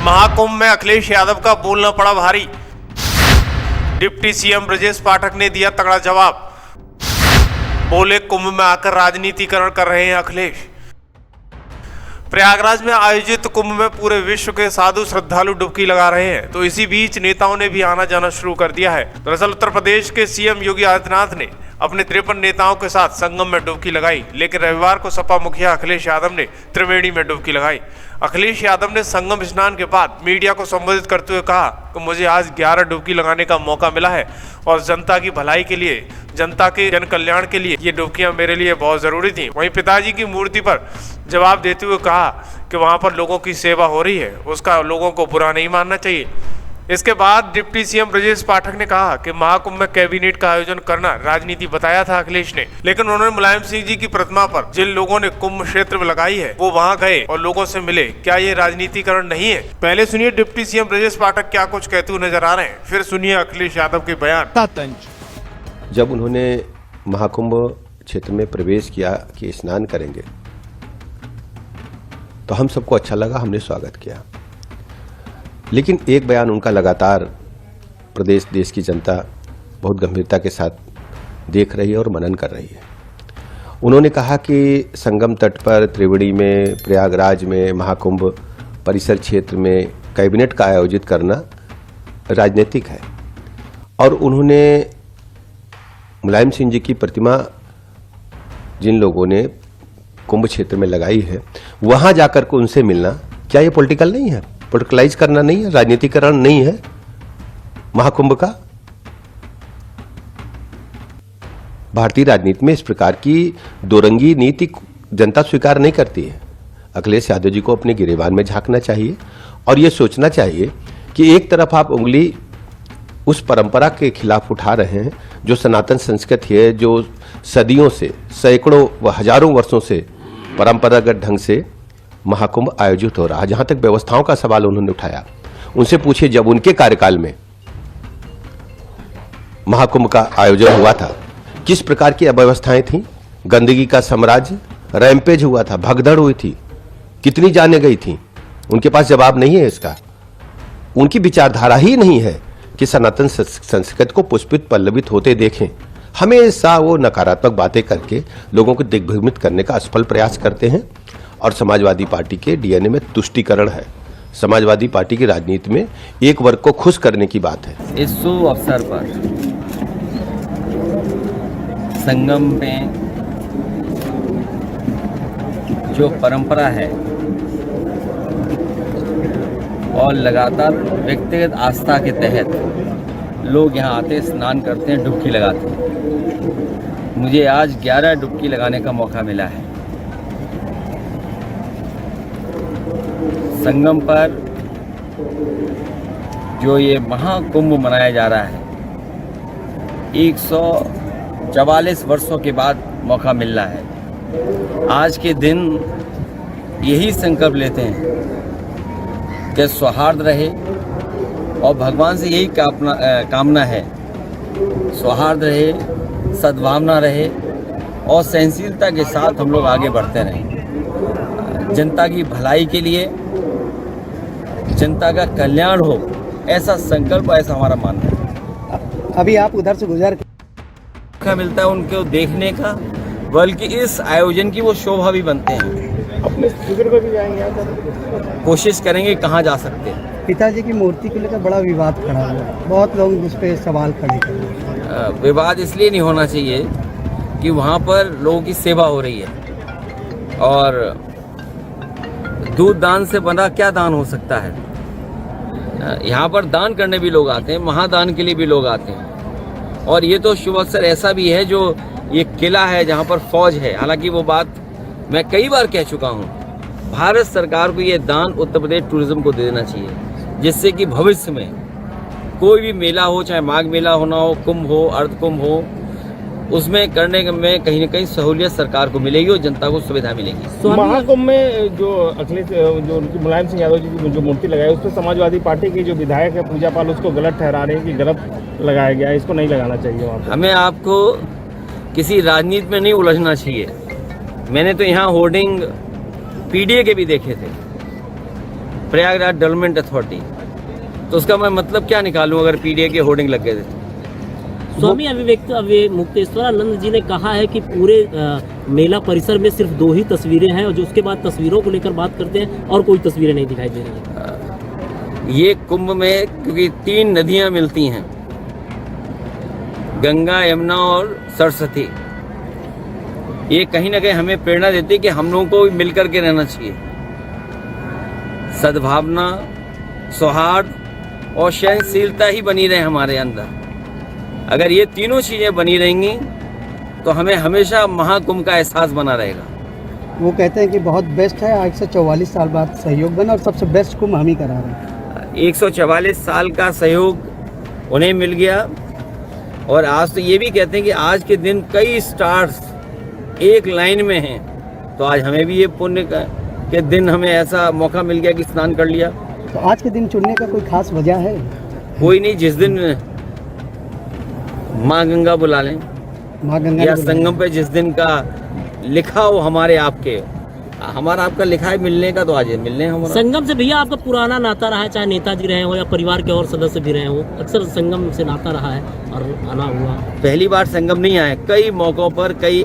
महाकुंभ में अखिलेश यादव का बोलना पड़ा भारी। डिप्टी सीएम ब्रजेश पाठक ने दिया तगड़ा जवाब। बोले कुंभ में आकर राजनीतिकरण कर रहे हैं अखिलेश। प्रयागराज में आयोजित कुंभ में पूरे विश्व के साधु श्रद्धालु डुबकी लगा रहे हैं, तो इसी बीच नेताओं ने भी आना जाना शुरू कर दिया है। दरअसल उत्तर प्रदेश के सीएम योगी आदित्यनाथ ने अपने 53 नेताओं के साथ संगम में डुबकी लगाई, लेकिन रविवार को सपा मुखिया अखिलेश यादव ने त्रिवेणी में डुबकी लगाई। अखिलेश यादव ने संगम स्नान के बाद मीडिया को संबोधित करते हुए कहा कि मुझे आज 11 डुबकी लगाने का मौका मिला है और जनता की भलाई के लिए, जनता के जन कल्याण के लिए ये डुबकियां मेरे लिए बहुत जरूरी थी। वहीं पिताजी की मूर्ति पर जवाब देते हुए कहा कि वहां पर लोगों की सेवा हो रही है, उसका लोगों को बुरा नहीं मानना चाहिए। इसके बाद डिप्टी सीएम ब्रजेश पाठक ने कहा कि महाकुंभ में कैबिनेट का आयोजन करना राजनीति बताया था अखिलेश ने, लेकिन उन्होंने मुलायम सिंह जी की प्रतिमा पर जिन लोगों ने कुंभ क्षेत्र में लगाई है वो वहां गए और लोगों से मिले। क्या ये राजनीतिकरण नहीं है? पहले सुनिए डिप्टी सीएम ब्रजेश पाठक क्या कुछ कहते हुए नजर आ रहे हैं, फिर सुनिए अखिलेश यादव के बयान। जब उन्होंने महाकुंभ क्षेत्र में प्रवेश किया कि स्नान करेंगे तो हम सबको अच्छा लगा, हमने स्वागत किया। लेकिन एक बयान उनका लगातार प्रदेश देश की जनता बहुत गंभीरता के साथ देख रही है और मनन कर रही है। उन्होंने कहा कि संगम तट पर, त्रिवेणी में, प्रयागराज में, महाकुंभ परिसर क्षेत्र में कैबिनेट का आयोजित करना राजनीतिक है और उन्होंने मुलायम सिंह जी की प्रतिमा जिन लोगों ने कुंभ क्षेत्र में लगाई है वहां जाकर के उनसे मिलना, क्या ये पॉलिटिकल नहीं है? पॉलिटिकलाइज करना नहीं है? राजनीतिकरण नहीं है महाकुंभ का? भारतीय राजनीति में इस प्रकार की दोरंगी नीति जनता स्वीकार नहीं करती है। अखिलेश यादव जी को अपने गिरेबान में झांकना चाहिए और यह सोचना चाहिए कि एक तरफ आप उंगली उस परंपरा के खिलाफ उठा रहे हैं जो सनातन संस्कृति है, जो सदियों से, सैकड़ों व हजारों वर्षों से परंपरागत ढंग से महाकुंभ आयोजित हो रहा है। जहां तक व्यवस्थाओं का सवाल उन्होंने उठाया, उनसे पूछिए जब उनके कार्यकाल में महाकुंभ का आयोजन हुआ था किस प्रकार की अव्यवस्थाएं थी, गंदगी का साम्राज्य, रैंपेज हुआ था, भगदड़ हुई थी, कितनी जाने गई थी। उनके पास जवाब नहीं है इसका। उनकी विचारधारा ही नहीं है कि सनातन संस्कृति को पुष्पित पल्लवित होते देखें। हमेशा वो नकारात्मक बातें करके लोगों को दिग्भ्रमित करने का असफल प्रयास करते हैं और समाजवादी पार्टी के डीएनए में तुष्टीकरण है। समाजवादी पार्टी की राजनीति में एक वर्ग को खुश करने की बात है। इस शुभ अवसर पर संगम में जो परंपरा है और लगातार व्यक्तिगत आस्था के तहत लोग यहाँ आते, स्नान करते हैं, डुबकी लगाते हैं। मुझे आज 11 डुबकी लगाने का मौका मिला है। संगम पर जो ये महाकुंभ मनाया जा रहा है, 144 वर्षों के बाद मौका मिल रहा है। आज के दिन यही संकल्प लेते हैं कि सौहार्द रहे और भगवान से यही कामना है, सौहार्द रहे, सद्भावना रहे और सहनशीलता के साथ हम लोग आगे बढ़ते रहें। जनता की भलाई के लिए, जनता का कल्याण हो, ऐसा संकल्प, ऐसा हमारा मानना है। अभी आप उधर से गुजर मौका मिलता है उनको देखने का, बल्कि इस आयोजन की वो शोभा भी बनते हैं। अपने शिविर में भी जाएंगे, कोशिश करेंगे कहाँ जा सकते हैं। पिताजी की मूर्ति को लेकर बड़ा विवाद खड़ा हुआ है, बहुत लोग उस पर सवाल खड़े कर रहे हैं। विवाद इसलिए नहीं होना चाहिए कि वहाँ पर लोगों की सेवा हो रही है और दूध दान से बना क्या दान हो सकता है। यहाँ पर दान करने भी लोग आते हैं, महादान के लिए भी लोग आते हैं। और ये तो शुभ अवसर ऐसा भी है जो ये किला है जहाँ पर फौज है। हालांकि वो बात मैं कई बार कह चुका हूँ, भारत सरकार को ये दान उत्तर प्रदेश टूरिज्म को दे देना चाहिए, जिससे कि भविष्य में कोई भी मेला हो, चाहे माघ मेला होना हो, कुंभ हो, अर्ध कुंभ हो, उसमें करने में कहीं न कहीं सहूलियत सरकार को मिलेगी और जनता को सुविधा मिलेगी। महाकुंभ में जो अखिलेश, जो उनकी मुलायम सिंह यादव जी की जो मूर्ति लगाई, उस पर समाजवादी पार्टी के जो विधायक है पूजा पाल उसको गलत ठहरा रहे हैं कि गलत लगाया गया है, इसको नहीं लगाना चाहिए वहाँ पर। हमें आपको किसी राजनीति में नहीं उलझना चाहिए। मैंने तो यहाँ होर्डिंग पीडीए के भी देखे थे, प्रयागराज डेवलपमेंट अथॉरिटी, तो उसका मैं मतलब क्या निकालूं अगर पीडीए के होर्डिंग लग गए थे? स्वामी मुक्तेश्वरानंद जी ने कहा है कि पूरे मेला परिसर में सिर्फ 2 ही तस्वीरें हैं और जो उसके बाद तस्वीरों को लेकर बात करते हैं और कोई तस्वीरें नहीं दिखाई दे रही हैं। ये कुंभ में क्योंकि 3 नदियां मिलती हैं, गंगा, यमुना और सरस्वती, ये कहीं ना कहीं हमें प्रेरणा देती है कि हम लोगों को मिल करके रहना चाहिए। सद्भावना, सौहार्द और सहनशीलता ही बनी रहे हमारे अंदर। अगर ये तीनों चीजें बनी रहेंगी तो हमें हमेशा महाकुंभ का एहसास बना रहेगा। वो कहते हैं कि बहुत बेस्ट है, आज से 44 साल बाद सहयोग बना और सबसे बेस्ट कुंभ हम ही करा रहे हैं। 144 साल का सहयोग उन्हें मिल गया और आज तो ये भी कहते हैं कि आज के दिन कई स्टार्स एक लाइन में हैं, तो आज हमें भी ये पुण्य के दिन हमें ऐसा मौका मिल गया कि स्नान कर लिया। तो आज के दिन चुनने का कोई खास वजह है? कोई नहीं, जिस दिन माँ गंगा बुला लें माँ गंगा या ने बुलाया। संगम पे जिस दिन का लिखा हो हमारे आपके, हमारा आपका लिखा है मिलने का, तो आज मिलने हमारा। संगम से भैया आपका पुराना नाता रहा है, चाहे नेताजी रहे हो या परिवार के और सदस्य भी रहे हो, अक्सर संगम से नाता रहा है और आना हुआ। पहली बार संगम नहीं आए, कई मौकों पर कई